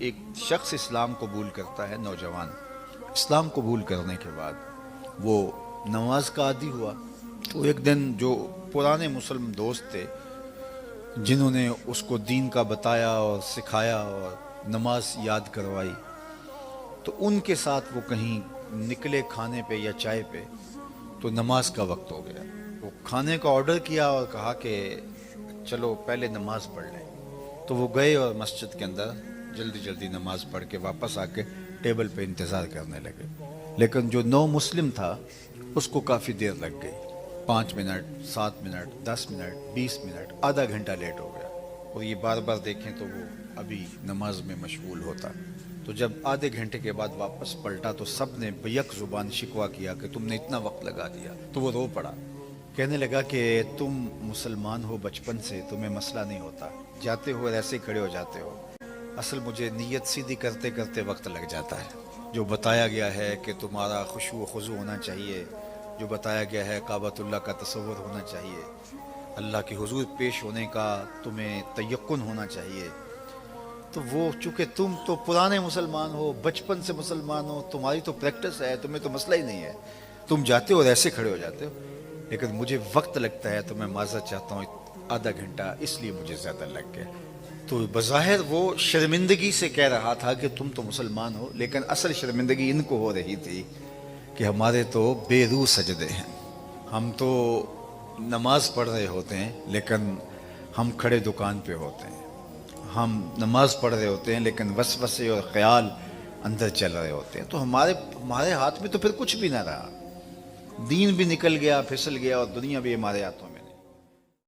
ایک شخص اسلام قبول کرتا ہے، نوجوان اسلام قبول کرنے کے بعد وہ نماز کا عادی ہوا، تو ایک دن جو پرانے مسلم دوست تھے جنہوں نے اس کو دین کا بتایا اور سکھایا اور نماز یاد کروائی، تو ان کے ساتھ وہ کہیں نکلے کھانے پہ یا چائے پہ، تو نماز کا وقت ہو گیا۔ وہ کھانے کا آرڈر کیا اور کہا کہ چلو پہلے نماز پڑھ لیں، تو وہ گئے اور مسجد کے اندر جلدی جلدی نماز پڑھ کے واپس آ کے ٹیبل پہ انتظار کرنے لگے۔ لیکن جو نو مسلم تھا اس کو کافی دیر لگ گئی، 5 منٹ، 7 منٹ، 10 منٹ، 20 منٹ، آدھا گھنٹہ لیٹ ہو گیا۔ اور یہ بار بار دیکھیں تو وہ ابھی نماز میں مشغول ہوتا۔ تو جب آدھے گھنٹے کے بعد واپس پلٹا تو سب نے بیک زبان شکوہ کیا کہ تم نے اتنا وقت لگا دیا، تو وہ رو پڑا، کہنے لگا کہ تم مسلمان ہو بچپن سے، تمہیں مسئلہ نہیں ہوتا، جاتے ہو اور ایسے ہی کھڑے ہو جاتے ہو، اصل مجھے نیت سیدھی کرتے کرتے وقت لگ جاتا ہے۔ جو بتایا گیا ہے کہ تمہارا خشوع و خضوع ہونا چاہیے، جو بتایا گیا ہے کعبۃ اللہ کا تصور ہونا چاہیے، اللہ کے حضور پیش ہونے کا تمہیں تیقن ہونا چاہیے، تو وہ چونکہ تم تو پرانے مسلمان ہو، بچپن سے مسلمان ہو، تمہاری تو پریکٹس ہے، تمہیں تو مسئلہ ہی نہیں ہے، تم جاتے ہو اور ایسے کھڑے ہو جاتے ہو، لیکن مجھے وقت لگتا ہے تو میں معذرت چاہتا ہوں، آدھا گھنٹہ اس لیے مجھے زیادہ لگ گیا۔ تو بظاہر وہ شرمندگی سے کہہ رہا تھا کہ تم تو مسلمان ہو، لیکن اصل شرمندگی ان کو ہو رہی تھی کہ ہمارے تو بے روح سجدے ہیں، ہم تو نماز پڑھ رہے ہوتے ہیں لیکن ہم کھڑے دکان پہ ہوتے ہیں، ہم نماز پڑھ رہے ہوتے ہیں لیکن وسوسے اور خیال اندر چل رہے ہوتے ہیں، تو ہمارے ہاتھ میں تو پھر کچھ بھی نہ رہا، دین بھی نکل گیا، پھسل گیا، اور دنیا بھی ہمارے ہاتھوں میں۔